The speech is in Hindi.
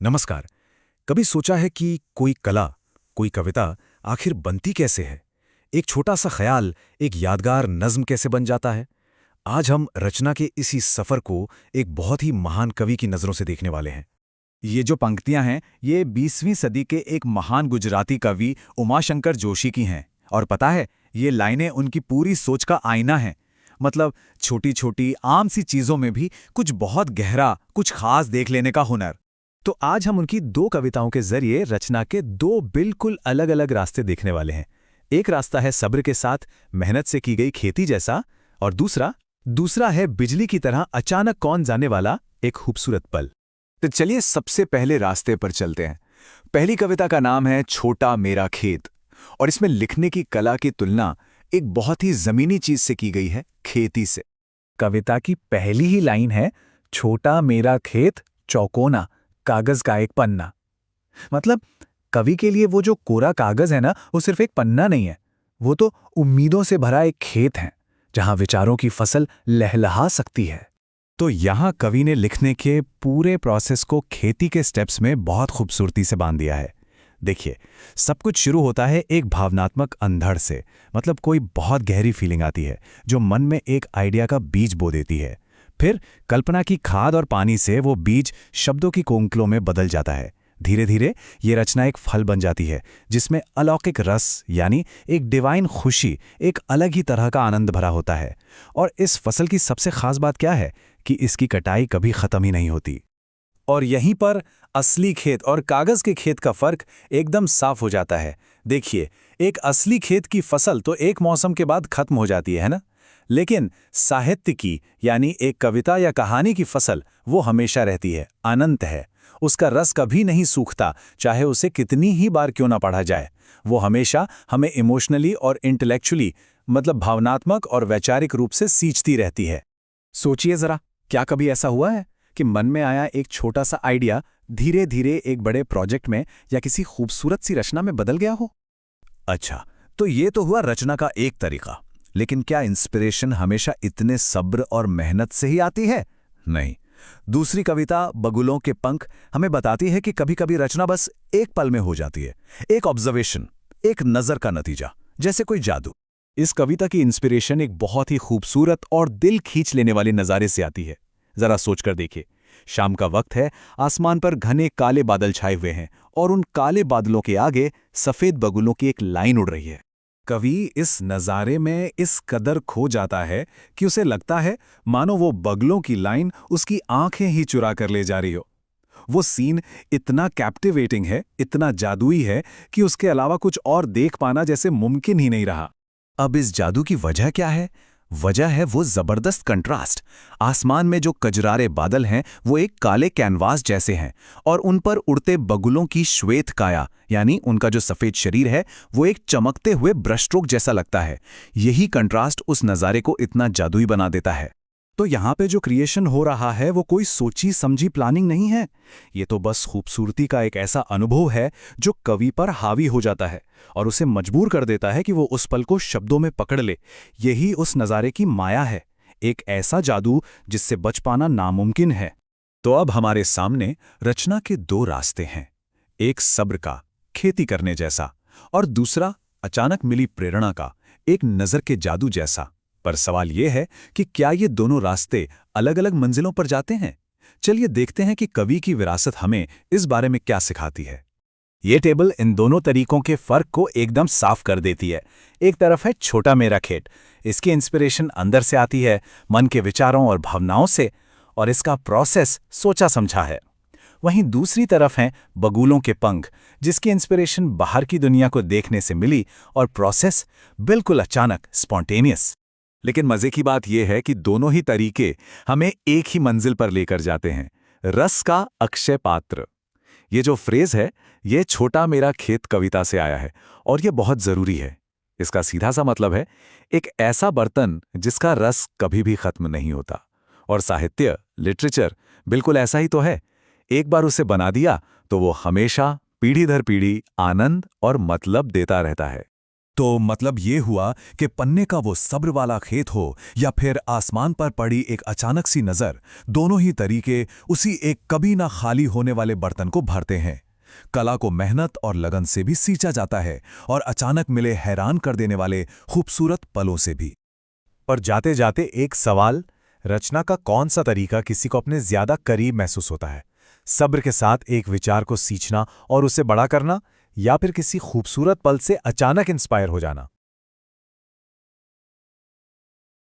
नमस्कार। कभी सोचा है कि कोई कला, कोई कविता आखिर बनती कैसे है? एक छोटा सा ख्याल, एक यादगार नज्म कैसे बन जाता है? आज हम रचना के इसी सफर को एक बहुत ही महान कवि की नजरों से देखने वाले हैं। ये जो पंक्तियां हैं ये 20वीं सदी के एक महान गुजराती कवि उमाशंकर जोशी की हैं। और पता है, ये लाइनें उनकी पूरी सोच का आईना हैं। मतलब छोटी छोटी आम सी चीजों में भी कुछ बहुत गहरा, कुछ खास देख लेने का हुनर। तो आज हम उनकी दो कविताओं के जरिए रचना के दो बिल्कुल अलग अलग रास्ते देखने वाले हैं। एक रास्ता है सब्र के साथ मेहनत से की गई खेती जैसा, और दूसरा है बिजली की तरह अचानक कौन जाने वाला एक खूबसूरत पल। तो चलिए सबसे पहले रास्ते पर चलते हैं। पहली कविता का नाम है छोटा मेरा खेत, और इसमें लिखने की कला की तुलना एक बहुत ही जमीनी चीज से की गई है, खेती से। कविता की पहली ही लाइन है, छोटा मेरा खेत चौकोना, कागज का एक पन्ना। मतलब कवि के लिए वो जो कोरा कागज है ना, वो सिर्फ एक पन्ना नहीं है, वो तो उम्मीदों से भरा एक खेत है जहां विचारों की फसल लहलहा सकती है। तो यहाँ कवि ने लिखने के पूरे प्रोसेस को खेती के स्टेप्स में बहुत खूबसूरती से बांध दिया है। देखिए, सब कुछ शुरू होता है एक भावनात्मक अंधड़ से। मतलब कोई बहुत गहरी फीलिंग आती है जो मन में एक आइडिया का बीज बो देती है। फिर कल्पना की खाद और पानी से वो बीज शब्दों की कोंकलों में बदल जाता है। धीरे धीरे ये रचना एक फल बन जाती है जिसमें अलौकिक रस, यानी एक डिवाइन खुशी, एक अलग ही तरह का आनंद भरा होता है। और इस फसल की सबसे खास बात क्या है कि इसकी कटाई कभी खत्म ही नहीं होती। और यहीं पर असली खेत और कागज के खेत का फर्क एकदम साफ हो जाता है। देखिए, एक असली खेत की फसल तो एक मौसम के बाद खत्म हो जाती है ना, लेकिन साहित्य की, यानी एक कविता या कहानी की फसल, वो हमेशा रहती है, अनंत है। उसका रस कभी नहीं सूखता, चाहे उसे कितनी ही बार क्यों ना पढ़ा जाए। वो हमेशा हमें इमोशनली और इंटेलेक्चुअली, मतलब भावनात्मक और वैचारिक रूप से सींचती रहती है। सोचिए जरा, क्या कभी ऐसा हुआ है कि मन में आया एक छोटा सा आइडिया धीरे धीरे एक बड़े प्रोजेक्ट में या किसी खूबसूरत सी रचना में बदल गया हो? अच्छा, तो ये तो हुआ रचना का एक तरीका। लेकिन क्या इंस्पिरेशन हमेशा इतने सब्र और मेहनत से ही आती है? नहीं। दूसरी कविता बगुलों के पंख हमें बताती है कि कभी कभी रचना बस एक पल में हो जाती है। एक ऑब्जर्वेशन, एक नजर का नतीजा, जैसे कोई जादू। इस कविता की इंस्पिरेशन एक बहुत ही खूबसूरत और दिल खींच लेने वाले नज़ारे से आती है। जरा सोचकर देखिए, शाम का वक्त है, आसमान पर घने काले बादल छाए हुए हैं और उन काले बादलों के आगे सफेद बगुलों की एक लाइन उड़ रही है। कवि इस नज़ारे में इस कदर खो जाता है कि उसे लगता है मानो वो बगलों की लाइन उसकी आंखें ही चुरा कर ले जा रही हो। वो सीन इतना कैप्टिवेटिंग है, इतना जादुई है कि उसके अलावा कुछ और देख पाना जैसे मुमकिन ही नहीं रहा। अब इस जादू की वजह क्या है? वजह है वो जबरदस्त कंट्रास्ट। आसमान में जो कजरारे बादल हैं वो एक काले कैनवास जैसे हैं, और उन पर उड़ते बगुलों की श्वेत काया, यानी उनका जो सफेद शरीर है, वो एक चमकते हुए ब्रश स्ट्रोक जैसा लगता है। यही कंट्रास्ट उस नज़ारे को इतना जादुई बना देता है। तो यहाँ पे जो क्रिएशन हो रहा है वो कोई सोची समझी प्लानिंग नहीं है। ये तो बस खूबसूरती का एक ऐसा अनुभव है जो कवि पर हावी हो जाता है और उसे मजबूर कर देता है कि वो उस पल को शब्दों में पकड़ ले। यही उस नज़ारे की माया है, एक ऐसा जादू जिससे बच पाना नामुमकिन है। तो अब हमारे सामने रचना के दो रास्ते हैं। एक सब्र का, खेती करने जैसा, और दूसरा अचानक मिली प्रेरणा का, एक नज़र के जादू जैसा। पर सवाल यह है कि क्या ये दोनों रास्ते अलग अलग मंजिलों पर जाते हैं? चलिए देखते हैं कि कवि की विरासत हमें इस बारे में क्या सिखाती है। ये टेबल इन दोनों तरीकों के फर्क को एकदम साफ कर देती है। एक तरफ है छोटा मेरा खेत, इसकी इंस्पिरेशन अंदर से आती है, मन के विचारों और भावनाओं से, और इसका प्रोसेस सोचा समझा है। वहीं दूसरी तरफ हैं बगुलों के पंख, जिसकी इंस्पिरेशन बाहर की दुनिया को देखने से मिली और प्रोसेस बिल्कुल अचानक, स्पॉन्टेनियस। लेकिन मजे की बात यह है कि दोनों ही तरीके हमें एक ही मंजिल पर लेकर जाते हैं, रस का अक्षय पात्र। ये जो फ्रेज है, ये छोटा मेरा खेत कविता से आया है, और ये बहुत जरूरी है। इसका सीधा सा मतलब है एक ऐसा बर्तन जिसका रस कभी भी खत्म नहीं होता। और साहित्य, लिटरेचर बिल्कुल ऐसा ही तो है। एक बार उसे बना दिया तो वो हमेशा पीढ़ी दर पीढ़ी आनंद और मतलब देता रहता है। तो मतलब ये हुआ कि पन्ने का वो सब्र वाला खेत हो या फिर आसमान पर पड़ी एक अचानक सी नज़र, दोनों ही तरीके उसी एक कभी ना खाली होने वाले बर्तन को भरते हैं। कला को मेहनत और लगन से भी सींचा जाता है और अचानक मिले हैरान कर देने वाले खूबसूरत पलों से भी। और जाते जाते एक सवाल, रचना का कौन सा तरीका किसी को अपने ज्यादा करीब महसूस होता है? सब्र के साथ एक विचार को सींचना और उसे बड़ा करना, या फिर किसी खूबसूरत पल से अचानक इंस्पायर हो जाना?